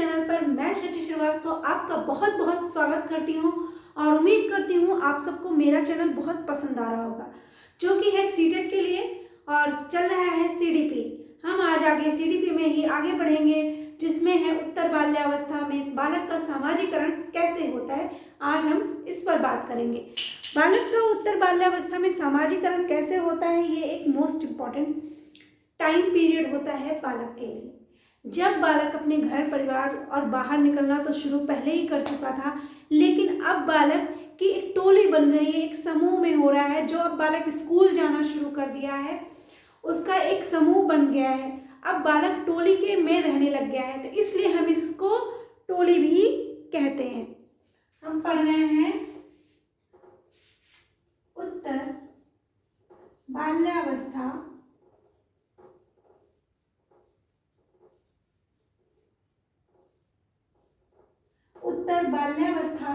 Channel पर मैं शची श्रीवास्तव आपका बहुत बहुत स्वागत करती हूं और उम्मीद करती हूं आप सबको मेरा चैनल बहुत पसंद आ रहा होगा, जो कि है सीटेट के लिए और चल रहा है सीडीपी। हम आज आगे सीडीपी में ही आगे बढ़ेंगे, जिसमें है उत्तर बाल्यावस्था में इस बालक का सामाजिकरण कैसे होता है। आज हम इस पर बात करेंगे। बालक का उत्तर बाल्यावस्था में सामाजिकरण कैसे होता है, ये एक मोस्ट इम्पॉर्टेंट टाइम पीरियड होता है बालक के लिए। जब बालक अपने घर परिवार और बाहर निकलना तो शुरू पहले ही कर चुका था, लेकिन अब बालक की एक टोली बन रही है, एक समूह में हो रहा है। जो अब बालक स्कूल जाना शुरू कर दिया है, उसका एक समूह बन गया है। अब बालक टोली के में रहने लग गया है, तो इसलिए हम इसको टोली भी कहते हैं। हम पढ़ रहे हैं उत्तर बाल्यावस्था उत्तर बाल्यावस्था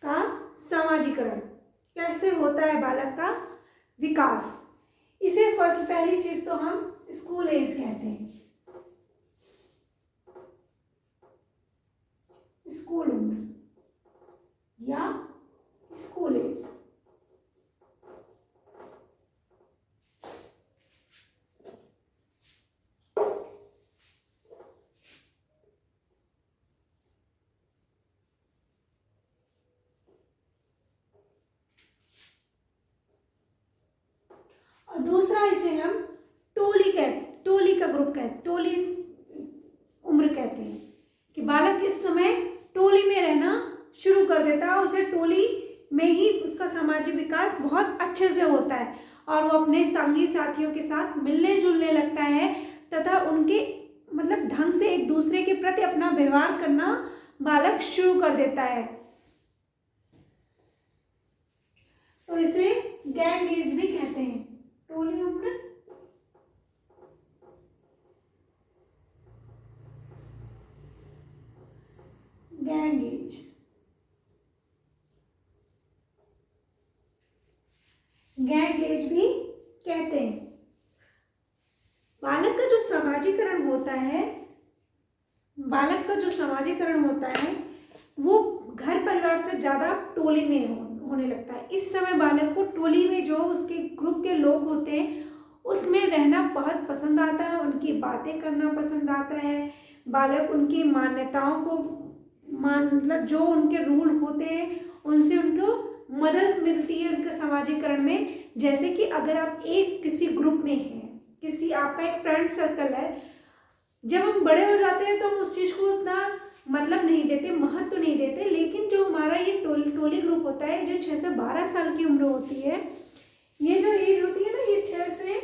का सामाजिकरण कैसे होता है, बालक का विकास। इसे फर्स्ट पहली चीज तो हम स्कूल एज कहते हैं। स्कूल उम्र या स्कूल एज। और दूसरा इसे हम टोली का ग्रुप कहते, टोली उम्र कहते हैं कि बालक इस समय टोली में रहना शुरू कर देता है। उसे टोली में ही उसका सामाजिक विकास बहुत अच्छे से होता है और वो अपने संगी साथियों के साथ मिलने जुलने लगता है तथा उनके मतलब ढंग से एक दूसरे के प्रति अपना व्यवहार करना बालक शुरू कर देता है। तो इसे गैंग एज भी कहते हैं, टोली उम्र, गैंग एज। गैंग एज भी कहते हैं। बालक का जो सामाजिकरण होता है, बालक का जो सामाजिकरण होता है वो घर परिवार से ज्यादा टोली में होने लगता है। इस समय बालक को टोली में जो उसके ग्रुप के लोग होते हैं उसमें रहना बहुत पसंद आता है, उनकी बातें करना पसंद आता है। बालक उनकी मान्यताओं को मतलब जो उनके रूल होते हैं उनसे उनको मदद मिलती है उनके सामाजिकरण में। जैसे कि अगर आप एक किसी ग्रुप में हैं, किसी आपका एक फ्रेंड सर्कल है, जब हम बड़े हो जाते हैं तो हम उस चीज़ को उतना मतलब नहीं देते, महत्व नहीं देते। लेकिन जो हमारा ये टोली ग्रुप होता है, जो 6 से 12 साल की उम्र होती है, ये जो एज होती है ना, ये 6 से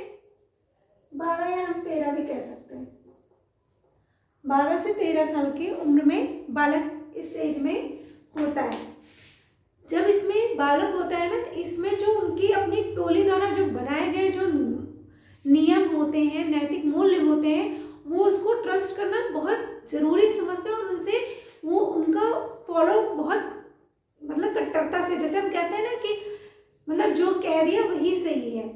12 या हम 13 भी कह सकते हैं, 12 से 13 साल की उम्र में बालक इस एज में होता है। जब इसमें बालक होता है ना, तो इसमें जो उनकी अपनी टोली द्वारा जो बनाए गए जो नियम होते हैं, नैतिक मूल्य होते हैं, वो उसको ट्रस्ट करना बहुत ज़रूरी समझते हैं और उनसे वो उनका फॉलो बहुत मतलब कट्टरता से, जैसे हम कहते हैं ना कि मतलब जो कह दिया वही सही है।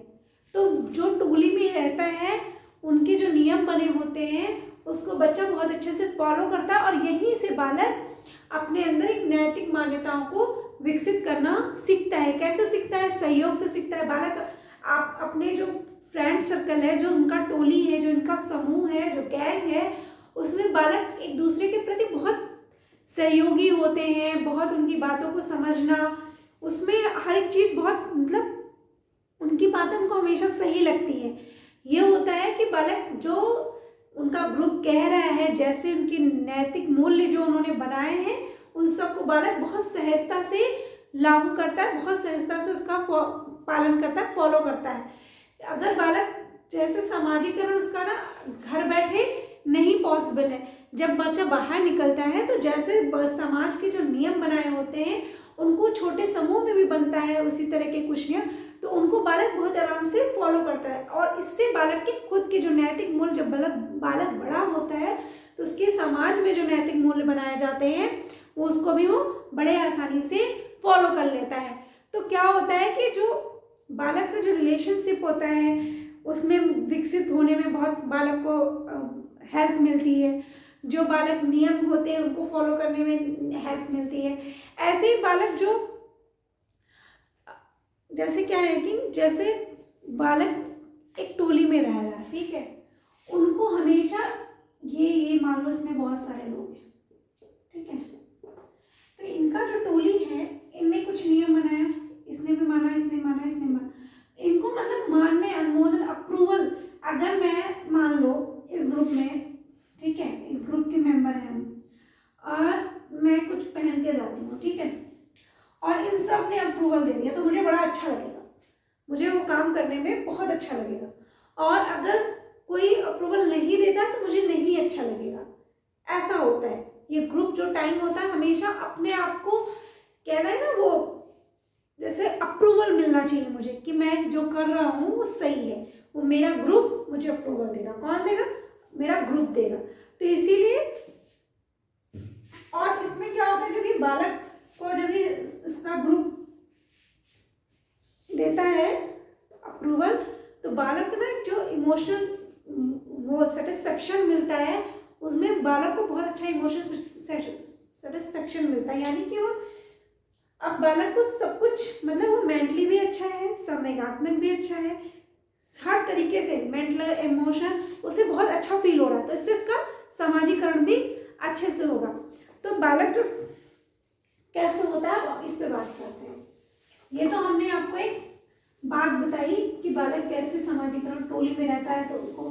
तो जो टोली में रहता है, उनके जो नियम बने होते हैं उसको बच्चा बहुत अच्छे से फॉलो करता है और यहीं से बालक अपने अंदर एक नैतिक मान्यताओं को विकसित करना सीखता है। कैसे सीखता है? सहयोग से सीखता है। बालक आप अपने जो फ्रेंड सर्कल है, जो उनका टोली है, जो उनका समूह है, जो गैंग है, उसमें बालक एक दूसरे के प्रति बहुत सहयोगी होते हैं, बहुत उनकी बातों को समझना, उसमें हर एक चीज़ बहुत मतलब उनकी बातें उनको हमेशा सही लगती है। ये होता है कि बालक जो उनका ग्रुप कह रहा है, जैसे उनकी नैतिक मूल्य जो उन्होंने बनाए हैं, उन सबको बालक बहुत सहजता से लागू करता है, बहुत सहजता से उसका पालन करता है, फॉलो करता है। अगर बालक जैसे सामाजिकरण उसका ना घर बैठे नहीं पॉसिबल है, जब बच्चा बाहर निकलता है तो जैसे समाज के जो नियम बनाए होते हैं उनको छोटे समूह में भी बनता है उसी तरह के कुछ नियम, तो उनको बालक बहुत आराम से फॉलो करता है और इससे बालक के खुद के जो नैतिक मूल्य, जब बालक बड़ा होता है तो उसके समाज में जो नैतिक मूल्य बनाए जाते हैं वो उसको भी वो बड़े आसानी से फॉलो कर लेता है। तो क्या होता है कि जो बालक का जो रिलेशनशिप होता है उसमें विकसित होने में बहुत बालक को हेल्प मिलती है। जो बालक नियम होते हैं उनको फॉलो करने में हेल्प मिलती है। ऐसे ही बालक जो जैसे क्या है कि जैसे बालक एक टोली में रह रहा है, ठीक है, उनको हमेशा ये मान लो इसमें बहुत सारे लोग हैं, ठीक है, तो इनका जो टोली है इनने कुछ नियम बनाया, इसने भी माना, इसने माना, इसने माना, इनको मतलब मानने, अनुमोदन, अप्रूवल। अगर मैं मान लो इस ग्रुप में, ठीक है, इस ग्रुप के मेंबर हैं हम, और मैं कुछ पहन के जाती हूँ, ठीक है, और इन सब ने अप्रूवल दे दिया तो मुझे बड़ा अच्छा लगेगा, मुझे वो काम करने में बहुत अच्छा लगेगा। और अगर कोई अप्रूवल नहीं देता तो मुझे नहीं अच्छा लगेगा। ऐसा होता है, ये ग्रुप जो टाइम होता है हमेशा अपने आप को कहना है ना, वो जैसे अप्रूवल मिलना चाहिए मुझे कि मैं जो कर रहा हूँ वो सही है, वो मेरा ग्रुप मुझे अप्रूवल देगा। कौन देगा? मेरा ग्रुप देगा। तो इसीलिए, और इसमें क्या होता है, जब ये बालक को जब ये इसका ग्रुप देता है अप्रूवल, तो बालक ना जो इमोशनल वो सेटिस्फेक्शन मिलता है, उसमें बालक को बहुत अच्छा इमोशनल सेटिस्फेक्शन मिलता है, यानी कि वो अब बालक को सब कुछ मतलब वो मेंटली भी अच्छा है, संवेगात्मक भी अच्छा है, हर तरीके से मेंटल इमोशन उसे बहुत अच्छा फील हो रहा है, तो इससे उसका सामाजिकरण भी अच्छे से होगा। तो बालक जो कैसे होता है अब इस पे बात करते हैं। ये तो हमने आपको एक बात बताई कि बालक कैसे सामाजिकरण, टोली में रहता है तो उसको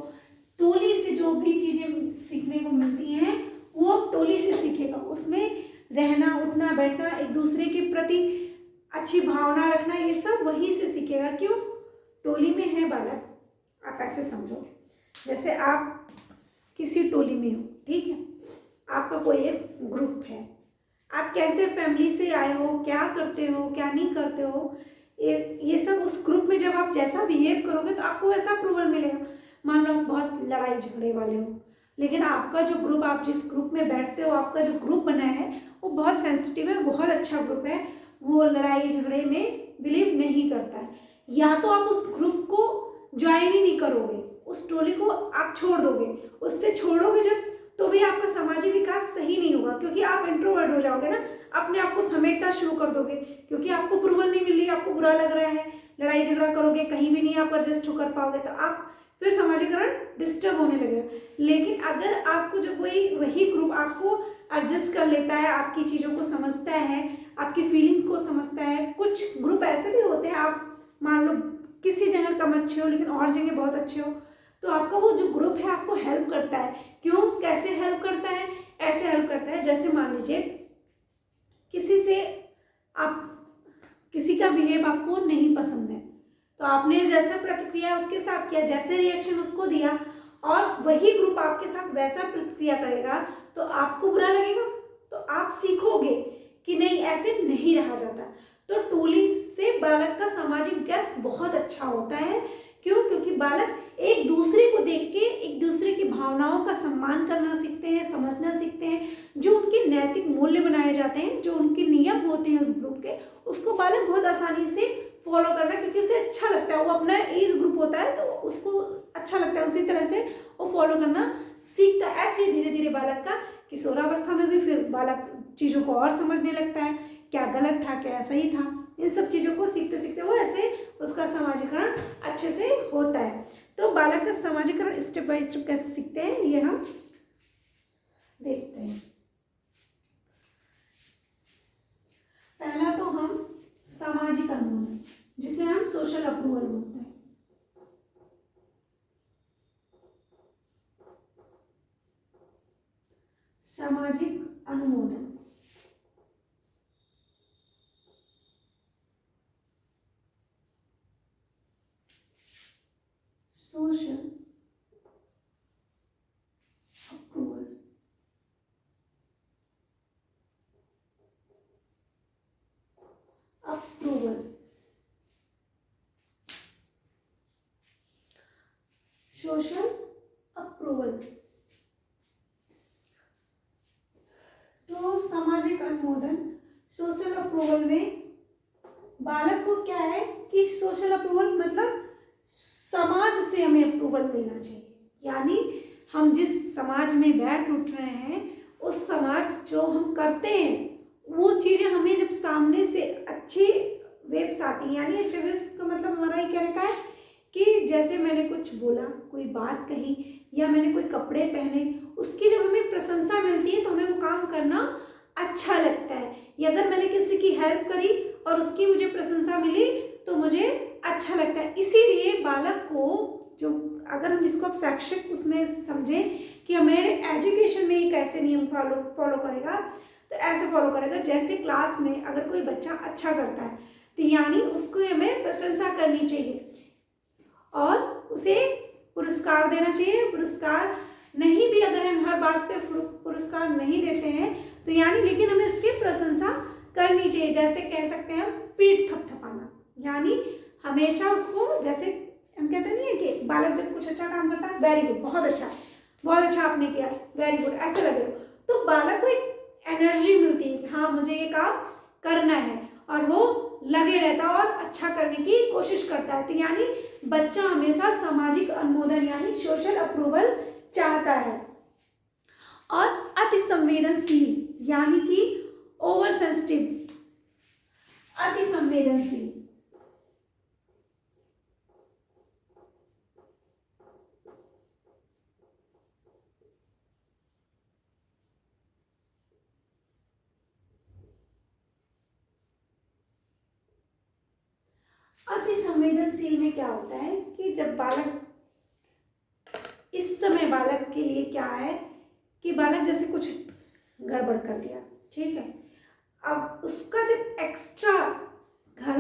टोली से जो भी चीजें सीखने को मिलती हैं वो टोली से सीखेगा, उसमें रहना, उठना, बैठना, एक दूसरे के प्रति अच्छी भावना रखना, ये सब वहीं से सीखेगा। क्यों? टोली में है बालक। आप ऐसे समझो जैसे आप किसी टोली में हो, ठीक है, आपका कोई एक ग्रुप है, आप कैसे फैमिली से आए हो, क्या करते हो, क्या नहीं करते हो, ये सब उस ग्रुप में जब आप जैसा बिहेव करोगे तो आपको वैसा अप्रूवल मिलेगा। मान लो आप बहुत लड़ाई झगड़े वाले हो, लेकिन आपका जो ग्रुप, आप जिस ग्रुप में बैठते हो, आपका जो ग्रुप बना है वो बहुत सेंसिटिव है, बहुत अच्छा ग्रुप है, वो लड़ाई झगड़े में बिलीव नहीं करता है, या तो आप उस ग्रुप को ज्वाइन ही नहीं करोगे, उस टोली को आप छोड़ दोगे, उससे छोड़ोगे जब, तो भी आपका सामाजिक विकास सही नहीं होगा, क्योंकि आप इंट्रोवर्ट हो जाओगे ना, अपने आप को समेटना शुरू कर दोगे, क्योंकि आपको अप्रूवल नहीं मिल रही, आपको बुरा लग रहा है, लड़ाई झगड़ा करोगे, कहीं भी नहीं आप एडजस्ट कर पाओगे, तो आप फिर सामाजिकरण डिस्टर्ब होने लगेगा। लेकिन अगर आपको जब वही ग्रुप आपको एडजस्ट कर लेता है, आपकी चीज़ों को समझता है, आपकी फीलिंग को समझता है, कुछ ग्रुप ऐसे भी होते हैं, आप मान लो किसी जगह कम अच्छे हो लेकिन और जगह बहुत अच्छे हो, तो आपका वो जो ग्रुप है आपको हेल्प करता है। क्यों? कैसे हेल्प करता है? ऐसे हेल्प करता है, जैसे मान लीजिए किसी से आप, किसी का बिहेव आपको नहीं पसंद है, तो आपने जैसा प्रतिक्रिया उसके साथ किया, जैसे रिएक्शन उसको दिया, और वही ग्रुप आपके साथ वैसा प्रतिक्रिया करेगा, तो आपको बुरा लगेगा, तो आप सीखोगे कि नहीं, ऐसे नहीं रहा जाता। तो टोली से बालक का सामाजिक विकास बहुत अच्छा होता है। क्यों? क्योंकि बालक एक दूसरे को देख के एक दूसरे की भावनाओं का सम्मान करना सीखते हैं, समझना सीखते हैं, जो उनके नैतिक मूल्य बनाए जाते हैं, जो उनके नियम होते हैं उस ग्रुप के, उसको बालक बहुत आसानी से फॉलो करना, क्योंकि उसे अच्छा लगता है, वो अपना एज ग्रुप होता है तो उसको अच्छा लगता है, उसी तरह से वो फॉलो करना सीखता है। ऐसे ही धीरे धीरे बालक का किशोरावस्था में भी फिर बालक चीज़ों को और समझने लगता है, क्या गलत था, क्या सही था, इन सब चीज़ों को सीखते सीखते वो ऐसे उसका सामाजिकरण अच्छे से होता है। तो बालक का सामाजिकरण स्टेप बाय स्टेप कैसे सीखते हैं ये हम देखते हैं। पहला तो हम सामाजिक अनुमोदन, जिसे हम सोशल अप्रूवल बोलते हैं। सामाजिक अनुमोदन, सोशल अप्रूवल, सोशल अप्रूवल। तो सामाजिक अनुमोदन, सोशल अप्रूवल में बालक को क्या है कि सोशल अप्रूवल मतलब समाज से हमें अप्रूवल मिलना चाहिए, यानी हम जिस समाज में बैठ उठ रहे हैं, उस समाज जो हम करते हैं वो चीज़ें हमें जब सामने से अच्छी वेव्स आती हैं, यानी अच्छे वेव्स का मतलब हमारा ये कहने का है कि जैसे मैंने कुछ बोला, कोई बात कही या मैंने कोई कपड़े पहने, उसकी जब हमें प्रशंसा मिलती है तो हमें वो काम करना अच्छा लगता है। या अगर मैंने किसी की हेल्प करी और उसकी मुझे प्रशंसा मिली तो मुझे अच्छा लगता है। इसीलिए बालक को जो, अगर हम इसको अब शैक्षिक उसमें समझें कि मेरे एजुकेशन में एक ऐसे नियम फॉलो करेगा, तो ऐसे फॉलो करेगा जैसे क्लास में अगर कोई बच्चा अच्छा करता है तो यानी उसको हमें प्रशंसा करनी चाहिए और उसे पुरस्कार देना चाहिए। पुरस्कार नहीं भी अगर हम हर बात पे पुरस्कार नहीं देते हैं तो यानी, लेकिन हमें उसकी प्रशंसा करनी चाहिए। जैसे कह सकते हैं पीठ थपथपाना, यानी हमेशा उसको, जैसे हम कहते नहीं है कि बालक जब कुछ अच्छा काम करता है, वेरी गुड, बहुत अच्छा आपने किया, वेरी गुड, ऐसे लगे तो बालक को एक एनर्जी मिलती है कि हाँ मुझे ये काम करना है और वो लगे रहता है और अच्छा करने की कोशिश करता है। तो यानी बच्चा हमेशा सामाजिक अनुमोदन यानी सोशल अप्रूवल चाहता है। और अति संवेदनशील यानी कि ओवर सेंसिटिव, अति संवेदनशील, अति संवेदनशील में क्या होता है कि जब बालक, इस समय बालक के लिए क्या है कि बालक जैसे कुछ गड़बड़ कर दिया, ठीक है, अब उसका जब एक्स्ट्रा घर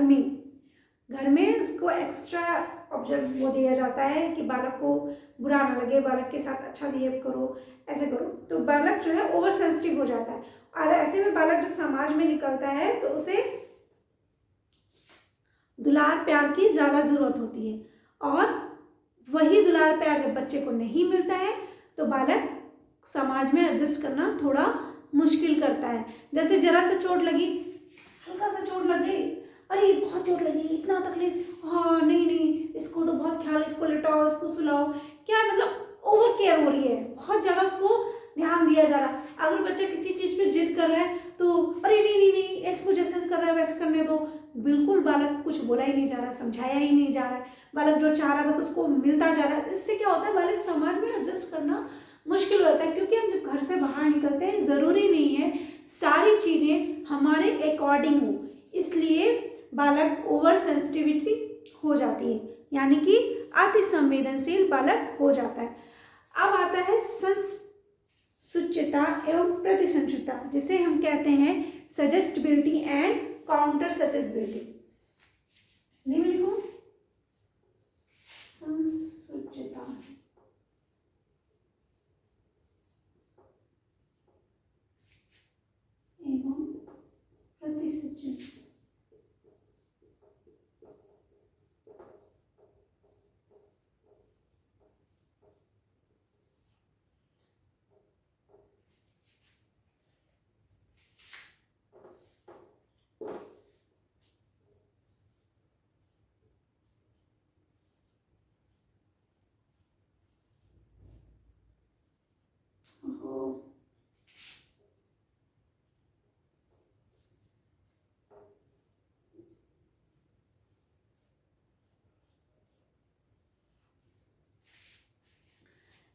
में उसको एक्स्ट्रा ऑब्जर्व वो दिया जाता है कि बालक को बुरा ना लगे, बालक के साथ अच्छा बिहेव करो, ऐसे करो, तो बालक जो है ओवर सेंसिटिव हो जाता है। और ऐसे में बालक जब समाज में निकलता है तो उसे दुलार प्यार की ज़्यादा ज़रूरत होती है, और वही दुलार प्यार जब बच्चे को नहीं मिलता है तो बालक समाज में एडजस्ट करना थोड़ा मुश्किल करता है। जैसे जरा सा चोट लगी, हल्का सा चोट लगे, अरे बहुत चोट लगी, इतना तकलीफ, हाँ नहीं इसको तो बहुत ख्याल, इसको लिटाओ, इसको सुलाओ, क्या मतलब ओवर केयर हो रही है, बहुत ज़्यादा उसको ध्यान दिया जा रहा। अगर बच्चा किसी चीज़ पे जिद कर रहा है तो अरे नहीं इसको जैसे कर रहा है वैसे करने दो, बिल्कुल बालक कुछ बोला ही नहीं जा रहा, समझाया ही नहीं जा रहा है, बालक जो चाह रहा है बस उसको मिलता जा रहा है। तो इससे क्या होता है, बालक समाज में एडजस्ट करना मुश्किल होता है, क्योंकि हम जब घर से बाहर निकलते हैं ज़रूरी नहीं है सारी चीज़ें हमारे अकॉर्डिंग हो, इसलिए बालक ओवर सेंसिटिविटी हो जाती है, यानी कि अति संवेदनशील बालक हो जाता है। अब आता है संसूचिता एवं प्रतिसंसूचिता, जिसे हम कहते हैं सजेस्टिबिलिटी एंड काउंटर सजेस्टिबिलिटी। लिखो संसूचिता एवं प्रतिसंसूचिता।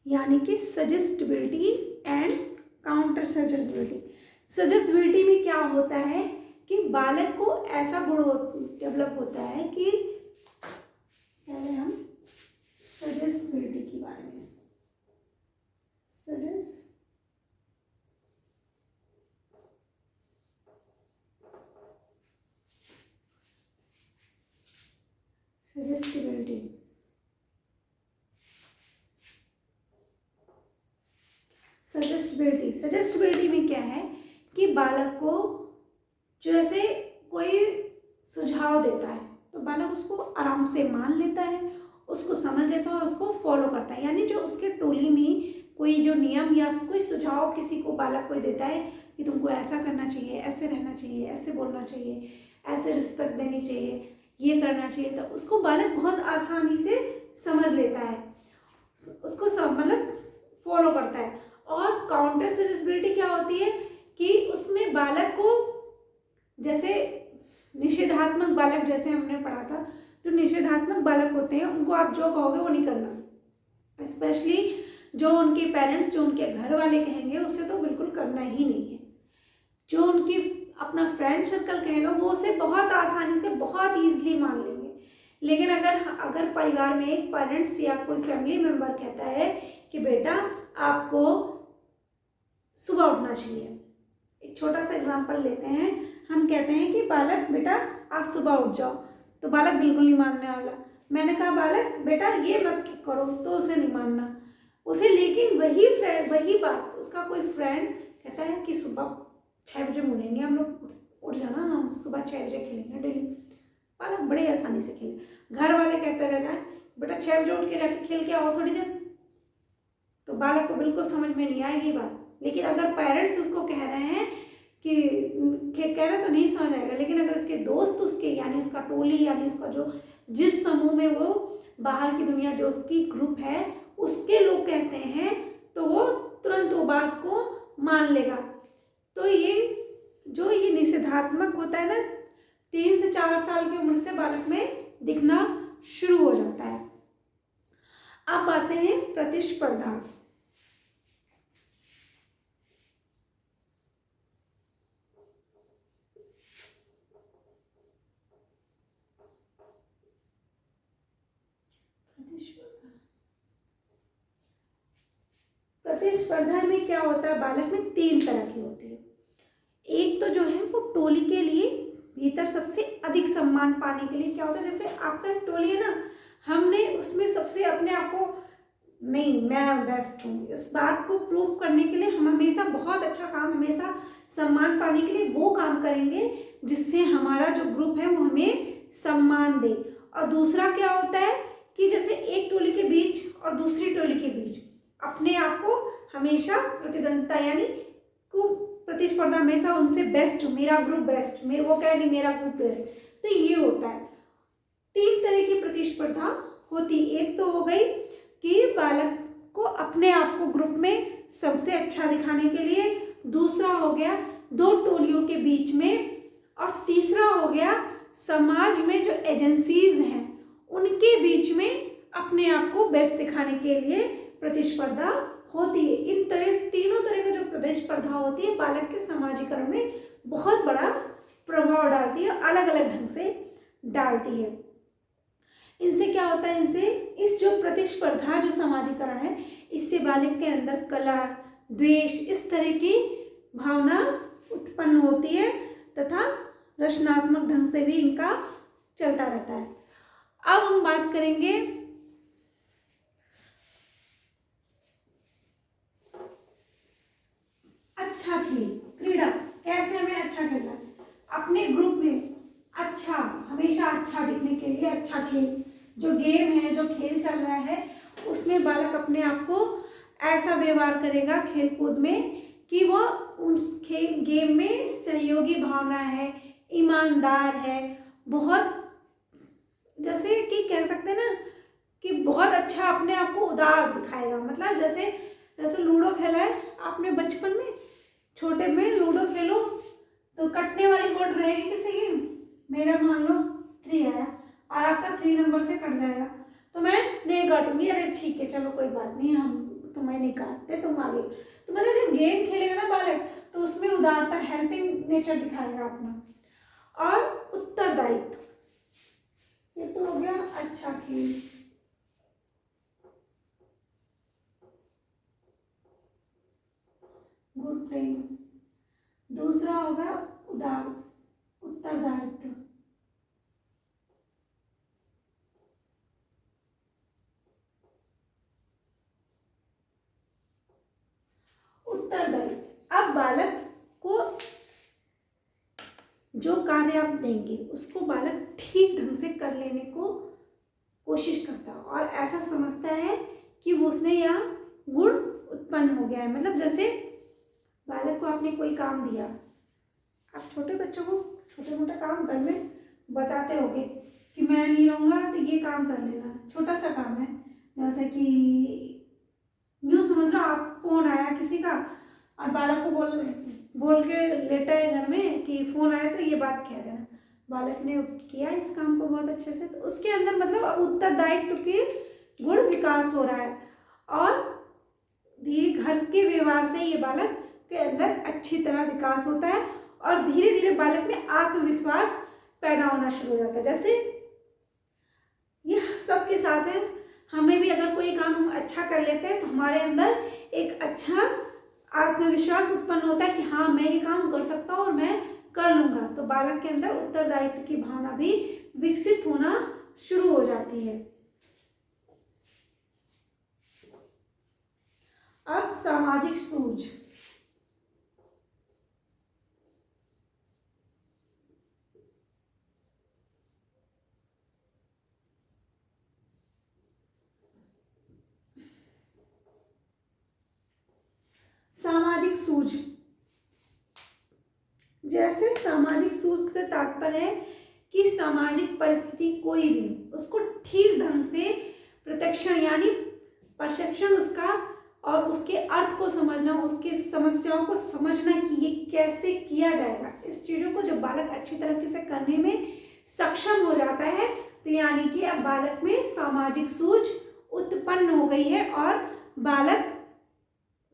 यानी कि suggestibility and counter suggestibility. Suggestibility में क्या होता है कि बालक को ऐसा गुण डेवलप होता है कि पहले हम सजेस्टिबिलिटी के बारे में, सजेस्टिबिलिटी सजेस्टिबिलिटी में क्या है कि बालक को जैसे कोई सुझाव देता है तो बालक उसको आराम से मान लेता है, उसको समझ लेता है और उसको फॉलो करता है। यानी जो उसके टोली में कोई जो नियम या कोई सुझाव किसी को बालक को देता है कि तुमको ऐसा करना चाहिए, ऐसे रहना चाहिए, ऐसे बोलना चाहिए, ऐसे रिस्पेक्ट देनी चाहिए, ये करना चाहिए, तो उसको बालक बहुत आसानी से समझ लेता है, उसको सब मतलब फॉलो करता है। और काउंटर सजेसिबिलिटी क्या होती है कि उसमें बालक को, जैसे निषेधात्मक बालक, जैसे हमने पढ़ा था, जो निषेधात्मक बालक होते हैं उनको आप जो कहोगे वो नहीं करना। स्पेशली जो उनके पेरेंट्स, जो उनके घर वाले कहेंगे उसे तो बिल्कुल करना ही नहीं है। जो उनकी अपना फ्रेंड सर्कल कहेगा वो उसे बहुत आसानी से, बहुत ईजिली मान लेंगे। लेकिन अगर परिवार में एक पेरेंट्स या कोई फैमिली मेम्बर कहता है कि बेटा आपको सुबह उठना चाहिए, एक छोटा सा एग्जांपल लेते हैं, हम कहते हैं कि बालक बेटा आप सुबह उठ जाओ, तो बालक बिल्कुल नहीं मानने वाला। मैंने कहा बालक बेटा ये मत करो, तो उसे नहीं मानना उसे। लेकिन वही बात उसका कोई फ्रेंड कहता है कि सुबह 6 बजे मुड़ेंगे हम लोग, उठ जाना, हम सुबह 6 बजे खेलेंगे डेली, बालक बड़े आसानी से खेले। घर वाले कहते रह जाए बेटा 6 बजे उठ के जाके खेल के आओ थोड़ी देर, तो बालक को बिल्कुल समझ में नहीं आएगी बात। लेकिन अगर पेरेंट्स उसको कह रहे हैं कि कह रहे तो नहीं समझ आएगा, लेकिन अगर उसके दोस्त उसके, यानी उसका टोली, यानी उसका जो जिस समूह में वो बाहर की दुनिया, जो उसकी ग्रुप है उसके लोग कहते हैं, तो वो तुरंत वो बात को मान लेगा। तो ये निषेधात्मक होता है ना, 3 से 4 साल की उम्र से बालक में दिखना शुरू हो जाता है। अब आते हैं प्रतिस्पर्धा। प्रतिस्पर्धा में क्या होता है, बालक में 3 तरह की होती है। एक तो जो है वो टोली के लिए भीतर सबसे अधिक सम्मान पाने के लिए क्या होता है, जैसे आपका एक टोली है ना, हमने उसमें सबसे अपने आप को, नहीं मैं बेस्ट हूँ, इस बात को प्रूव करने के लिए हम हमेशा बहुत अच्छा काम, हमेशा सम्मान पाने के लिए वो काम करेंगे जिससे हमारा जो ग्रुप है वो हमें सम्मान दे। और दूसरा क्या होता है कि जैसे एक टोली के बीच और दूसरी टोली के बीच अपने आप को हमेशा प्रतिद्वंदता, यानी को प्रतिस्पर्धा, हमेशा उनसे बेस्ट, मेरा ग्रुप बेस्ट, वो कहे नहीं मेरा ग्रुप बेस्ट, तो ये होता है। 3 तरह की प्रतिस्पर्धा होती। एक तो हो गई कि बालक को अपने आप को ग्रुप में सबसे अच्छा दिखाने के लिए, दूसरा हो गया 2 टोलियों के बीच में, और तीसरा हो गया समाज में जो एजेंसीज हैं उनके बीच में अपने आप को बेस्ट दिखाने के लिए प्रतिस्पर्धा होती है। तीनों तरह की जो प्रतिस्पर्धा होती है बालक के समाजीकरण में बहुत बड़ा प्रभाव डालती है, अलग अलग ढंग से डालती है। इनसे क्या होता है, इनसे इस जो प्रतिस्पर्धा, जो समाजीकरण है, इससे बालक के अंदर कला, द्वेष, इस तरह की भावना उत्पन्न होती है तथा रचनात्मक ढंग से भी इनका चलता रहता है। अब हम बात करेंगे अच्छा खेल, क्रीड़ा, कैसे हमें अच्छा खेलना है अपने ग्रुप में, अच्छा, हमेशा अच्छा दिखने के लिए अच्छा खेल, जो गेम है, जो खेल चल रहा है उसमें बालक अपने आप को ऐसा व्यवहार करेगा खेल कूद में कि वो उस गेम में सहयोगी भावना है, ईमानदार है, बहुत, जैसे कि कह सकते हैं ना कि बहुत अच्छा अपने आप को उदार दिखाएगा। मतलब जैसे लूडो खेला है आपने बचपन में, छोटे में लूडो खेलो तो कटने वाली बोर्ड रहेगी किसी की, मेरा मान लो 3 आया और आपका 3 नंबर से कट जाएगा, तो मैं नहीं काटूंगी, अरे ठीक है चलो कोई बात नहीं, हम तुम्हें नहीं काटते, तुम आगे। तो मतलब जब गेम खेलेगा ना बालक, तो उसमें उदारता, हेल्पिंग नेचर दिखाएगा अपना। और उत्तरदायित्व, ये तो हो गया अच्छा खेल। Good playing. दूसरा होगा उत्तरदायित्व। उत्तरदायित्व, अब बालक को जो कार्य आप देंगे उसको बालक ठीक ढंग से कर लेने को कोशिश करता है और ऐसा समझता है कि वो उसने यह गुण उत्पन्न हो गया है। मतलब जैसे बालक को आपने कोई काम दिया, आप छोटे बच्चों को छोटे मोटे काम घर में बताते होगे कि मैं नहीं रहूँगा तो ये काम कर लेना, छोटा सा काम है, जैसे कि यूँ समझ लो आप फोन आया किसी का और बालक को बोल के लेटा है घर में कि फोन आया तो ये बात कह देना, बालक ने किया इस काम को बहुत अच्छे से, तो उसके अंदर मतलब अब उत्तरदायित्व के गुण विकास हो रहा है और धीरे घर के व्यवहार से ये बालक के अंदर अच्छी तरह विकास होता है और धीरे धीरे बालक में आत्मविश्वास पैदा होना शुरू हो जाता है। जैसे ये सबके साथ है, हमें भी अगर कोई काम हम अच्छा कर लेते हैं तो हमारे अंदर एक अच्छा आत्मविश्वास उत्पन्न होता है कि हाँ मैं ये काम कर सकता हूँ और मैं कर लूँगा, तो बालक के अंदर उत्तरदायित्व की भावना भी विकसित होना शुरू हो जाती है। अब सामाजिक सूझ। सामाजिक सूझ, जैसे सामाजिक सूझ से तात्पर्य है कि सामाजिक परिस्थिति कोई भी उसको ठीक ढंग से प्रत्यक्षण यानी परसेप्शन उसका और उसके अर्थ को समझना, उसके समस्याओं को समझना कि ये कैसे किया जाएगा, इस चीज़ों को जब बालक अच्छी तरीके से करने में सक्षम हो जाता है तो यानी कि अब बालक में सामाजिक सूझ उत्पन्न हो गई है और बालक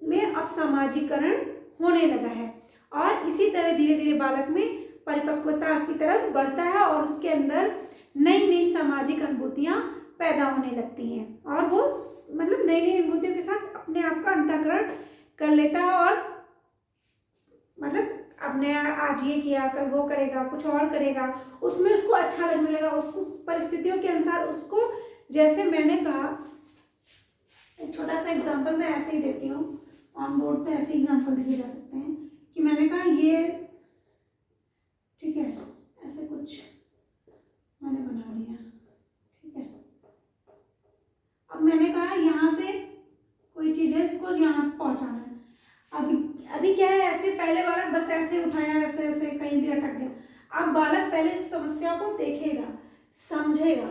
में अब सामाजिकरण होने लगा है और इसी तरह धीरे धीरे बालक में परिपक्वता की तरफ बढ़ता है और उसके अंदर नई नई सामाजिक अनुभूतियाँ पैदा होने लगती हैं और वो मतलब नई नई अनुभूतियों के साथ अपने आप का अंतःकरण कर लेता है और मतलब अपने आज ये किया कल वो करेगा, कुछ और करेगा, उसमें उसको अच्छा लगने लगा, उसको परिस्थितियों के अनुसार उसको, जैसे मैंने कहा एक छोटा सा एग्जाम्पल मैं ऐसे ही देती हूँ, ऑन बोर्ड तो ऐसे एग्जाम्पल दिए जा सकते हैं कि मैंने कहा ये ठीक है, ऐसे कुछ मैंने बना लिया, ठीक है, अब मैंने कहा यहाँ से कोई चीज़ है इसको यहाँ पहुँचाना है, अभी क्या है ऐसे पहले बालक बस ऐसे उठाया ऐसे ऐसे कहीं भी अटक गया, अब बालक पहले इस समस्या को देखेगा समझेगा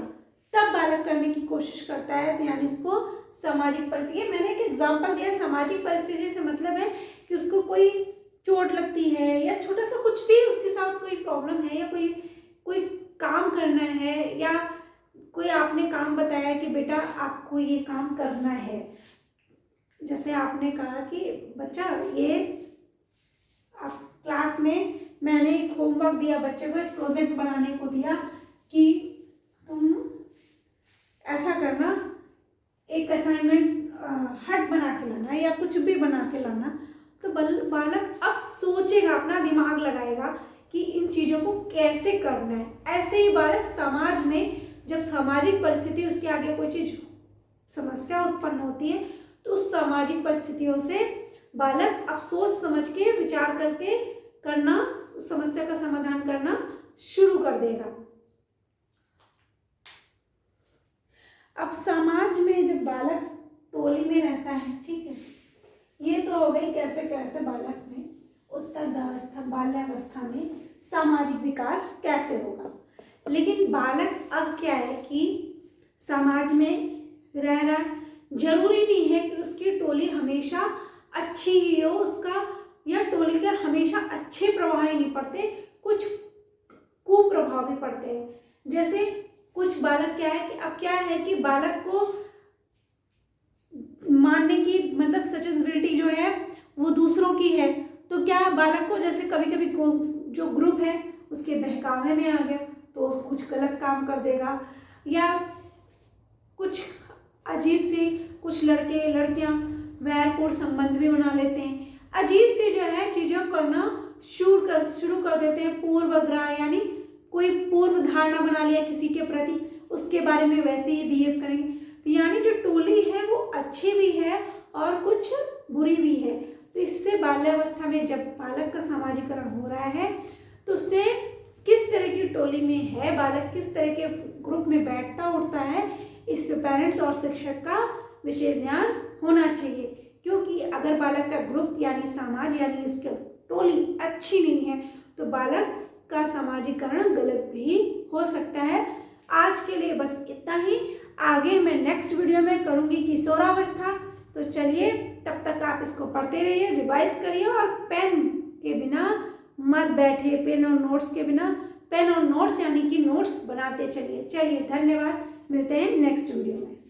तब बालक करने की कोशिश करता है, तो यानी इसको सामाजिक परिस्थिति, मैंने एक एग्जाम्पल दिया, सामाजिक परिस्थिति से मतलब है कि उसको कोई चोट लगती है या छोटा सा कुछ भी उसके साथ कोई प्रॉब्लम है या कोई काम करना है या कोई आपने काम बताया कि बेटा आपको ये काम करना है, जैसे आपने कहा कि बच्चा ये आप क्लास में मैंने एक होमवर्क दिया बच्चे को, एक प्रोजेक्ट बनाने को दिया कि तुम ऐसा करना, एक असाइनमेंट हर्ट बना के लाना या कुछ भी बना के लाना, तो बालक अब सोचेगा, अपना दिमाग लगाएगा कि इन चीज़ों को कैसे करना है। ऐसे ही बालक समाज में जब सामाजिक परिस्थिति उसके आगे कोई चीज़ समस्या उत्पन्न होती है तो उस सामाजिक परिस्थितियों से बालक अब सोच समझ के विचार करके करना, समस्या का समाधान करना शुरू कर देगा। अब समाज में जब बालक टोली में रहता है, ठीक है, ये तो हो गई कैसे कैसे बालक में उत्तरावस्था बाल्यावस्था में सामाजिक विकास कैसे होगा, लेकिन बालक अब क्या है कि समाज में रह रहा है, जरूरी नहीं है कि उसकी टोली हमेशा अच्छी ही हो, उसका या टोली के हमेशा अच्छे प्रभाव ही नहीं पड़ते, कुछ कुप्रभाव भी पड़ते हैं। जैसे कुछ बालक क्या है कि अब क्या है कि बालक को मानने की मतलब सजेस्टिबिलिटी जो है वो दूसरों की है, तो क्या बालक को जैसे कभी कभी जो ग्रुप है उसके बहकावे में आ गया तो कुछ गलत काम कर देगा, या कुछ अजीब सी कुछ लड़के लड़कियां वैरपूर्ण संबंध भी बना लेते हैं, अजीब सी जो है चीज़ें करना शुरू कर देते हैं, पूर्वाग्रह यानी कोई पूर्व धारणा बना लिया किसी के प्रति, उसके बारे में वैसे ही बिहेव करेंगे, तो यानी जो टोली है वो अच्छी भी है और कुछ बुरी भी है। तो इससे बाल्यावस्था में जब बालक का सामाजिकरण हो रहा है तो उससे किस तरह की टोली में है बालक, किस तरह के ग्रुप में बैठता उठता है, इस पे पेरेंट्स और शिक्षक का विशेष ध्यान होना चाहिए, क्योंकि अगर बालक का ग्रुप यानी समाज यानी उसकी टोली अच्छी नहीं है तो बालक का सामाजिकरण गलत भी हो सकता है। आज के लिए बस इतना ही, आगे मैं नेक्स्ट वीडियो में करूँगी किशोरावस्था, तो चलिए, तब तक आप इसको पढ़ते रहिए, रिवाइज करिए और पेन के बिना मत बैठिए, पेन और नोट्स के बिना, पेन और नोट्स यानी कि नोट्स बनाते चलिए। चलिए धन्यवाद, मिलते हैं नेक्स्ट वीडियो में।